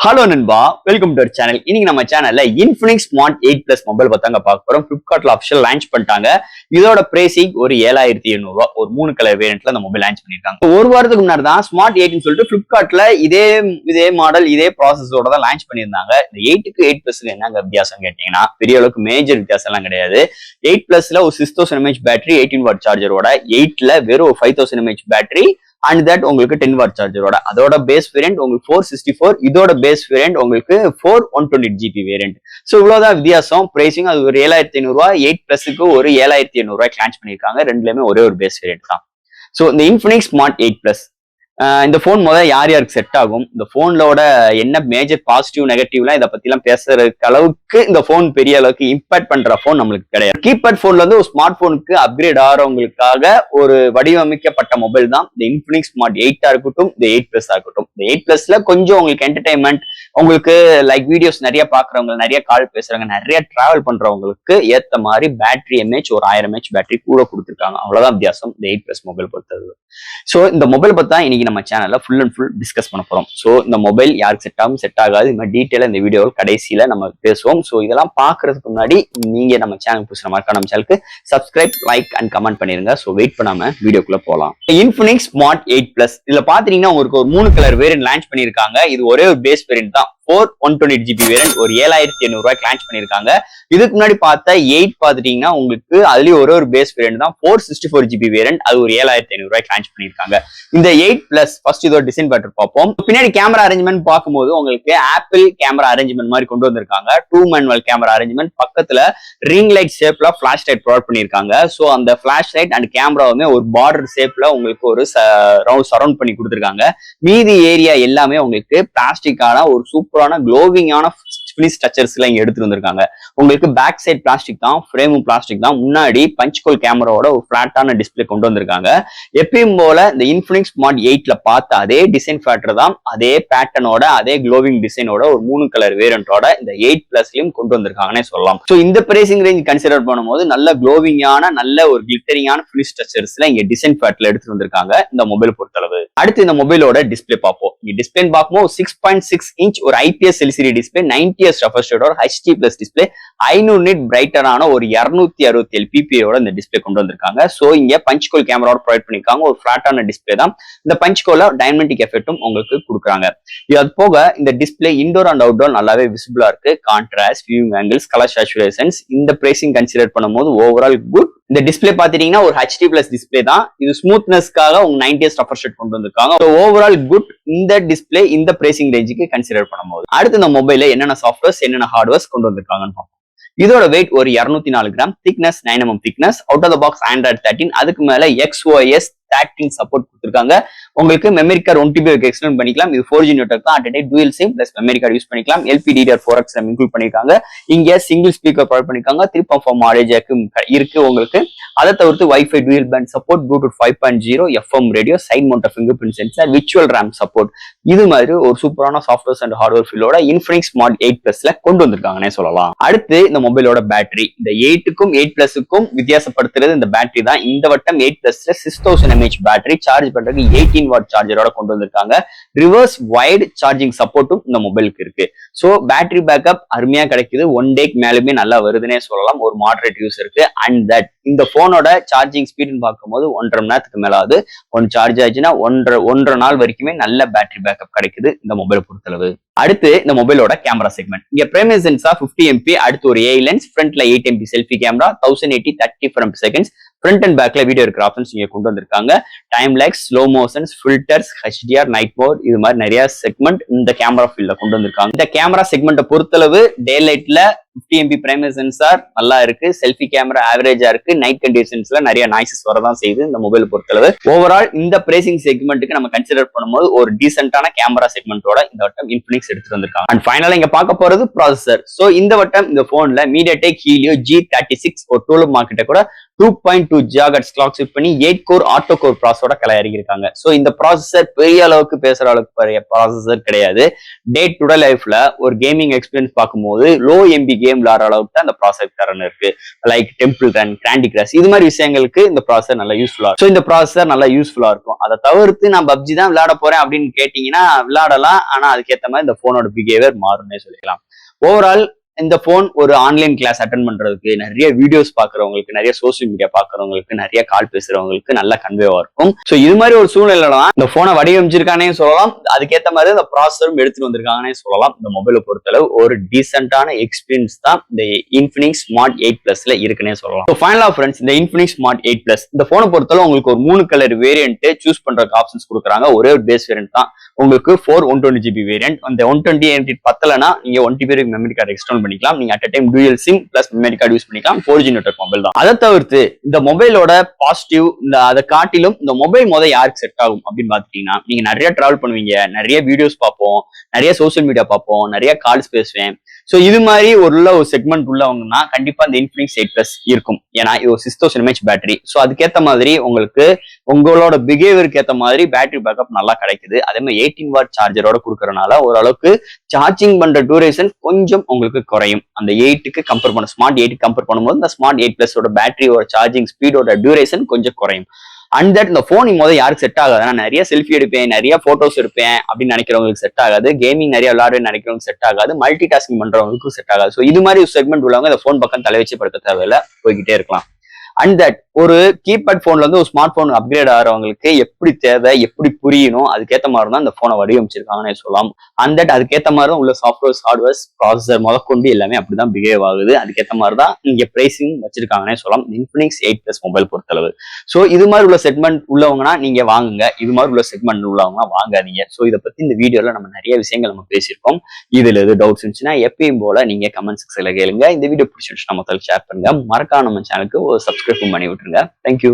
Hello நண்பா, welcome to our channel. இன்னைக்கு நம்ம சேனல்ல Infinix Smart 8 Plus மொபைல் பார்த்தாங்க பார்க்க போறோம். Flipkartல அஃபிஷியல் லான்ச் பண்ணிட்டாங்க. இதோட பிரைசிங் ஒரு 7800 ரூபாய். ஒரு 3 கலர் வேரியன்ட்ல அந்த மொபைல் லான்ச் பண்ணிருக்காங்க. ஒரு வாரத்துக்கு முன்னாடி தான் Smart 8 னு சொல்லிட்டு Flipkartல இதே மாடல் இதே ப்ராசஸோட தான் லான்ச் பண்ணிருந்தாங்க. இந்த 8க்கு 8 Plusக்கு என்னங்க வித்தியாசம் கேட்டீங்கன்னா பெரிய அளவுக்கு மேஜர் வித்தியாசம் எல்லாம் கிடையாது. 8 Plusல ஒரு 6000 mAh பேட்டரி 18 வாட் சார்ஜரோட, 8ல வெறும் 5000 mAh பேட்டரி அண்ட் தட் உங்களுக்கு 10 வாட் சார்ஜரோட. அதோட பேஸ் வேரியன்ட் உங்களுக்கு 464, இதோட பேஸ் வேரியன்ட் உங்களுக்கு 4/128GB வேரியன்ட். சோ இவ்வளவுதான் வித்தியாசம். பிரைசிங் அது ஒரு 7500 ரூபாய். 8 பிளஸுக்கு ஒரு 7800 ரூபாய்க்கு லான்ச் பண்ணிருக்காங்க. ரெண்டுலயுமே ஒரே ஒரு பேஸ் வேரியன்ட் தான். சோ இந்த Infinix Smart 8 Plus இந்த போன் முதல்ல யார் யாருக்கு செட் ஆகும், இந்த போன்லோட என்ன மேஜர் பாசிட்டிவ் நெகட்டிவ்லாம் இதை பத்தி எல்லாம் பேசுறதுக்கு அளவுக்கு இந்த போன் பெரிய அளவுக்கு இம்பாக்ட் பண்ற போன் நம்மளுக்கு கிடையாது. கீபேட் போன்ல இருந்து ஒரு ஸ்மார்ட் போனுக்கு அப்கிரேட் ஆகிறவங்களுக்காக ஒரு வடிவமைக்கப்பட்ட மொபைல் தான் இந்த Infinix Smart 8 இருக்கட்டும், இந்த 8 Plus இருக்கட்டும். இந்த 8 Plusல கொஞ்சம் உங்களுக்கு என்டர்டைன்மெண்ட், உங்களுக்கு லைக் வீடியோஸ் நிறைய பாக்குறவங்க, நிறைய கால் பேசுறவங்க, நிறைய டிராவல் பண்றவங்களுக்கு ஏத்த மாதிரி பேட்டரி எம்ஏஹெச் ஒரு 1000 mAh பேட்டரி கூட கொடுத்துருக்காங்க. அவ்வளவுதான் வித்தியாசம் இந்த 8 Plus மொபைல் பொறுத்தது. சோ இந்த மொபைல் பத்தி தான் இன்னைக்கு நம்ம சேனல்ல ஃபுல் அண்ட் ஃபுல் டிஸ்கஸ் பண்ண போறோம். சோ இந்த மொபைல் யாருக்கு செட் ஆகும், செட் ஆகாது, இந்த டீடைலா இந்த வீடியோ கடைசியில நம்ம பேசுவோம். சோ இதெல்லாம் பாக்குறதுக்கு முன்னாடி நீங்க நம்ம சேனல் புதுசா நம்ம சேனலுக்கு சப்ஸ்கிரைப், லைக் அண்ட் கமெண்ட் பண்ணிருங்க. சோ வெயிட் பண்ணாம வீடியோக்குள்ள போலாம். Infinix Smart 8 Plus இதுல பாத்தீங்கன்னா உங்களுக்கு ஒரு 3 கலர் வேரியன்ட் லான்ச் பண்ணிருக்காங்க. இது ஒரே ஒரு பேஸ் வேரியன்ட் தான். 4/128GB வேரியன்ட் ஒரு 7800 ரூபாய்க்கு லான்ச் பண்ணிருக்காங்க. இதுக்கு முன்னாடி பார்த்த 8 பாத்துட்டீங்கன்னா உங்களுக்கு அதுலயும் ஒரு பேஸ் வேரியன்ட் தான். 464GB வேரியன்ட் அது ஒரு 7500 ரூபாய்க்கு லான்ச் பண்ணிருக்காங்க. இந்த 8 Plus ஃபர்ஸ்ட் இதோட டிசைன் பேட்டர் பார்ப்போம். பின்னாடி கேமரா அரேஞ்ச்மெண்ட் பார்க்கும்போது உங்களுக்கு ஆப்பிள் கேமரா அரேஞ்ச்மெண்ட் மாதிரி கொண்டு வந்திருக்காங்க. 2 மேனுவல் கேமரா அரேஞ்ச்மெண்ட், பக்கத்துல ரிங் லைட் ஷேப்ல ஃபிளாஷ் லைட் ப்ரொவைட் பண்ணிருக்காங்க. சோ அந்த ஃபிளாஷ் லைட் அண்ட் கேமராவுமே ஒரு பார்டர் ஷேப்ல உங்களுக்கு ஒரு சரௌண்ட் பண்ணி கொடுத்திருக்காங்க. மீதி ஏரியா எல்லாமே உங்களுக்கு பிளாஸ்டிக்கான ஒரு சூப்பரான க்ளோவிங்கான ஃபினிஷ் டச்சர்ஸ்ல இங்க எடுத்துட்டு வந்திருக்காங்க. உங்களுக்கு பேக் சைட் பிளாஸ்டிக் தான், ஃப்ரேமும் பிளாஸ்டிக் தான். முன்னாடி பஞ்ச் கோல் கேமராவோட ஒரு பிளாட்டான டிஸ்பிளே கொண்டு வந்திருக்காங்க. எப்பயும் போல இந்த Infinix Smart 8ல பார்த்த அதே டிசைன் ஃபேக்டர் தான், அதே பேட்டர்னோட அதே க்ளோவிங் டிசைனோட ஒரு 3 கலர் வேரியன்ட்டோட இந்த 8 Plusலயும் கொண்டு வந்திருக்காங்கன்னே சொல்லலாம். சோ இந்த பிரைசிங் ரேஞ்ச் கன்சிடர் பண்ணும்போது நல்ல க்ளோவிங்கான, நல்ல ஒரு கிளிட்டரிங்கான ஃபினிஷ் டச்சர்ஸ்ல இங்க டிசைன் ஃபேக்டர்ல எடுத்துட்டு வந்திருக்காங்க இந்த மொபைல் பொறுத்தளவு. அடுத்து இந்த மொபைலோட டிஸ்பிளே பார்ப்போம். இங்க டிஸ்பிளே பார்க்கும்போது 6.6 இன்ச் ஒரு IPS LCD display, 90Hz refresh ரேட்டோட HD Plus டிஸ்பிளே, 500 nit பிரைட்டரான ஒரு 267 ppi இந்த டிஸ்பிளே கொண்டு வந்திருக்காங்க. சோ இங்க பஞ்ச் கோல் கேமராவோட ப்ரொவைட் பண்ணிருக்காங்க. ஒரு பிளாட்டான டிஸ்பிளே தான். இந்த பஞ்ச் கோல டைனமிக் எஃபெக்டும் உங்களுக்கு கொடுக்குறாங்க. இது அது போக இந்த டிஸ்பிளே இன்டோர் அண்ட் அவுட்டோர் நல்லாவே விசிபிளா இருக்கு. Contrast, viewing angles, colour saturations இந்த பிரைசிங் கன்சிடர் பண்ணும்போது ஓவரால் குட். இந்த டிஸ்பிளே பாத்தீங்கன்னா ஒரு HD Plus டிஸ்பிளே தான். இது ஸ்மூத்னஸ்க்காக உங்க 90Hz ரெஃப்ரெஷ் ரேட் கொண்டு வந்திருக்காங்க. ஓவரால் குட் இந்த டிஸ்பிளே இந்த பிரைசிங் ரேஞ்சுக்கு கன்சிடர் பண்ணும்போது. அடுத்து இந்த மொபைல்ல என்னென்ன சாஃப்ட்வேர்ஸ், என்னென்ன ஹார்ட்வேர்ஸ் கொண்டு வந்திருக்காங்கன்னு பார்ப்போம். இதோட வெயிட் ஒரு 204 gram, thickness 9 mm thickness, out of the box Android 13, அதுக்கு மேல XOS 13 சப்போர்ட் கொடுத்திருக்காங்க. உங்களுக்கு மெமரி கார்டு 1TB எக்ஸ்டெண்ட் பண்ணிக்கலாம். இது 4G நெட்வொர்க் தான். At dual sim plus memory card use பண்ணிக்கலாம். LPDDR4X இன்க்ளூட் பண்ணிருக்காங்க. இங்க சிங்கிள் ஸ்பீக்கர் ப்ரொவைட் பண்ணிருக்காங்க. 3.4 ஆடியோ ஜாக் இருக்கு உங்களுக்கு. அதை தவிர்த்து wifi dual band support, bluetooth 5.0, FM radio, side mount fingerprint sensor, virtual RAM support. இது மாதிரி ஒரு சூப்பரான சாஃப்ட்வேர்ஸ் அண்ட் ஹார்ட்வேர் ஃபீல்டோட Infinix Smart 8 Plusல கொண்டு வந்திருக்காங்கன்னே சொல்லலாம். அடுத்து இந்த மொபைலோட பேட்டரி, இந்த 8க்கும் 8 Plusக்கும் வித்தியாசப்படுத்துறது இந்த பேட்டரி தான். இந்த வட்டம் 8 Plusல 6000 mAh பேட்டரி சார்ஜ் பண்றதுக்கு 18 வாட் சார்ஜரோட கொண்டு வந்திருக்காங்க. ரிவர்ஸ் வைடு சார்ஜிங் சப்போர்ட்டும் இந்த மொபைலுக்கு இருக்கு. சோ பேட்டரி பேக்கப் அருமையா கிடைக்குது. 1 டேக்கு மேலுமே நல்லா வருதுன்னே சொல்லலாம். ஒரு மாடரேட் யூஸ் இருக்கு. அண்ட் தட் இந்த போனோட சார்ஜிங் ஸ்பீட்னு பார்க்கும்போது 1.5 மணி நேரத்துக்கு மேல ஆகுது. ஒன் சார்ஜ் ஆச்சுன்னா 1.5 நாள் வரைக்குமே நல்ல பேட்டரி பேக்கப் கிடைக்குது இந்த மொபைல் பொறுத்தளவு. அடுத்து இந்த மொபைலோட கேமரா செக்மெண்ட். இங்க பிரைமரி சென்சார் 50 MP, அடுத்து ஒரு AI லென்ஸ், ஃப்ரண்ட்ல 8 MP selfie camera, 1080 30 frames per second, front and பேக்ல வீடியோ இருக்கிற ஆப்ஷன்ஸ் இங்க கொண்டு வந்திருக்காங்க. Time lapse, slow motions, filters, HDR, night mode, இது மாதிரி நிறைய செக்மெண்ட் இந்த கேமரா ஃபீல்ட்ல கொண்டு வந்திருக்காங்க. இந்த கேமரா செக்மெண்ட்டை பொறுத்தளவு டே லைட்ல 50 MP பிரைமரி சென்சார் நல்லா இருக்கு. செல்ஃபி கேமரா ஆவரேஜா இருக்கு. நைட் கண்டிஷன்ஸ்ல நிறைய நாய்ஸஸ் வரதான் செய்யுது இந்த மொபைல் பொறுத்தளவு. ஓவரால் இந்த பிரைசிங் செக்மெண்ட்டுக்கு நம்ம கன்சிடர் பண்ணும்போது ஒரு டீசென்டான கேமரா செக்மெண்டோட இந்த வட்டம் Infinix எடுத்துட்டு வந்திருக்காங்க. அண்ட் ஃபைனலா இங்க பார்க்க போறது ப்ராசஸர். சோ இந்த வட்டம் இந்த போன்ல MediaTek Helio G36 ஒரு 12 மார்க்கெட்டை கூட 2.2 GHz கிளாக் ஸ்பீட் பண்ணி 8 கோர் ஆட்டோ கோர் ப்ராசஸோட இறங்கியிருக்காங்க. ஸோ இந்த ப்ராசஸர் பெரிய அளவுக்கு பேசுற அளவுக்கு பெரிய ப்ராசஸர் கிடையாது. டே டு டே லைஃப்ல ஒரு கேமிங் எக்ஸ்பீரியன்ஸ் பார்க்கும்போது லோ எம்பி கேம் விளையாடுற அளவுக்கு தான் இந்த ப்ராசஸர் தரன் இருக்கு. Like temple run, candy crash இது மாதிரி விஷயங்களுக்கு இந்த ப்ராசஸர் நல்லா யூஸ்ஃபுல்லா இருக்கும். ஸோ இந்த ப்ராசஸர் நல்லா யூஸ்ஃபுல்லா இருக்கும். அதை தவிர்த்து நான் பப்ஜி தான் விளையாட போறேன் அப்படின்னு கேட்டீங்கன்னா விளையாடலாம். ஆனா அதுக்கேற்ற மாதிரி இந்த போனோட பிஹேவியர் மாறும்னே சொல்லிக்கலாம். ஓவரால் இந்த போன் ஒரு ஆன்லைன் கிளாஸ் அட்டன் பண்றதுக்கு, நிறைய வீடியோஸ் பாக்குறவங்களுக்கு, நிறைய சோசியல் மீடியா பாக்குறவங்களுக்கு, நிறைய கால் பேசுறவங்களுக்கு நல்ல கன்வேவா இருக்கும். சோ இது மாதிரி ஒரு சூழ்நிலையில தான் இந்த போனை வடிவமைச்சிருக்கானே சொல்லலாம். அதுக்கேற்ற மாதிரி இந்த ப்ராசஸரும் எடுத்துட்டு வந்திருக்காங்கன்னே சொல்லலாம். இந்த மொபைலை பொறுத்தளவு ஒரு டீசென்டான எக்ஸ்பீரியன்ஸ் தான் இந்த இன்ஃபினிக்ஸ் ஸ்மார்ட் 8 பிளஸ்ல இருக்குன்னே சொல்லலாம். ஃபைனலா ஃப்ரெண்ட்ஸ், இந்த இன்ஃபினிக்ஸ் ஸ்மார்ட் 8 பிளஸ் இந்த போனை பொறுத்தளவு உங்களுக்கு ஒரு 3 கலர் வேரியன்ட் சூஸ் பண்றதுக்கு ஆப்ஷன்ஸ் கொடுக்குறாங்க. ஒரே ஒரு பேஸ் வேரியன்ட் தான் உங்களுக்கு 120GB வேரியன்ட். அந்த 120 பத்தலனா நீங்க 1TB மெமரி கார்டு எக்ஸ்டர்ன் பண்ணிக்கலாம். நீங்க at time dual sim plus memory card use பண்ணிக்கலாம். 4G நெட்வொர்க் மொபைல் தான். அதை தவிர்த்து இந்த மொபைலோட பாசிட்டிவ் அதை காட்டிலும் இந்த மொபைல் யாருக்கு செட் ஆகும் அப்படின்னு பாத்துட்டீங்கன்னா, நீங்க நிறைய டிராவல் பண்ணுவீங்க, நிறைய வீடியோஸ் பார்ப்போம், நிறைய சோசியல் மீடியா பார்ப்போம், நிறைய கால்ஸ் பேசுவேன். சோ இது மாதிரி ஒரு செக்மெண்ட் உள்ளவங்கன்னா கண்டிப்பா இந்த இன்ஃபினிக்ஸ் 8 பிளஸ் இருக்கும். ஏன்னா இது ஒரு 6000 mAh பேட்டரி. சோ அதுக்கேற்ற மாதிரி உங்களுக்கு உங்களோட பிஹேவியருக்கு ஏற்ற மாதிரி பேட்டரி பேக்கப் நல்லா கிடைக்குது. அதே மாதிரி 18 வாட் சார்ஜரோட கொடுக்கறதுனால ஓரளவுக்கு சார்ஜிங் பண்ற டியூரேஷன் கொஞ்சம் உங்களுக்கு குறையும். அந்த 8க்கு கம்பேர் பண்ண ஸ்மார்ட் 8 கம்பேர் பண்ணும்போது இந்த ஸ்மார்ட் 8 பிளஸோட பேட்டரியோட சார்ஜிங் ஸ்பீடோட டியூரேஷன் கொஞ்சம் குறையும். அண்ட் தட் இந்த போன் யாருக்கு செட் ஆகாது. நான் நிறைய செல்ஃபி எடுப்பேன், நிறைய போட்டோஸ் எடுப்பேன் அப்படின்னு நினைக்கிறவங்களுக்கு செட் ஆகாது. கேமிங் நிறைய விளையாடுன்னு நினைக்கிறவங்க செட் ஆகாது. மல்டி டாஸ்கிங் பண்றவங்களுக்கும் செட் ஆகாது. ஸோ இது மாதிரி செக்மெண்ட் உள்ளவங்க இந்த போன் பக்கம் தலை வச்சு படுத்த தேவையில்லை, போய்கிட்டே இருக்கலாம். அண்ட் தட் ஒரு கீபேட் போன்ல இருந்து ஒரு ஸ்மார்ட் போன் அப்கிரேட் ஆகிறவங்களுக்கு எப்படி தேவை, எப்படி புரியணும், அதுக்கேற்ற மாதிரி தான் இந்த போனை வடிவமைச்சிருக்காங்கன்னு சொல்லலாம். அண்ட் தட் அதுக்கேற்ற மாதிரி தான் உள்ள சாஃப்ட்வேர்ஸ், ஹார்ட்வேர்ஸ், ப்ராசஸர் முதற்கொண்டு எல்லாமே அப்படிதான் பிஹேவ் ஆகுது. அதுக்கேற்ற மாதிரி தான் இங்க பிரைசிங் வச்சிருக்காங்கன்னே சொல்லலாம் இன்ஃபினிக்ஸ் 8 பிளஸ் மொபைல் பொறுத்தளவு. ஸோ இது மாதிரி உள்ள செக்மெண்ட் உள்ளவங்கன்னா நீங்க வாங்குங்க, இது மாதிரி உள்ள செக்மெண்ட் உள்ளவங்கன்னா வாங்காதீங்க. ஸோ இதை பத்தி இந்த வீடியோல நம்ம நிறைய விஷயங்கள் நம்ம பேசியிருக்கோம். இதுல எது டவுட்ஸ் இருந்துச்சுன்னா எப்பயும் போல நீங்க கமெண்ட் செக்ஷன்ல கேளுங்க. இந்த வீடியோ பிடிச்சிருச்சு நம்ம ஷேர் பண்ணுங்க. மறக்காம நம்ம சேனலுக்கு ஒரு சப்ஸ்கிரைப் பண்ணி விட்டுருங்க. தேங்க்யூ.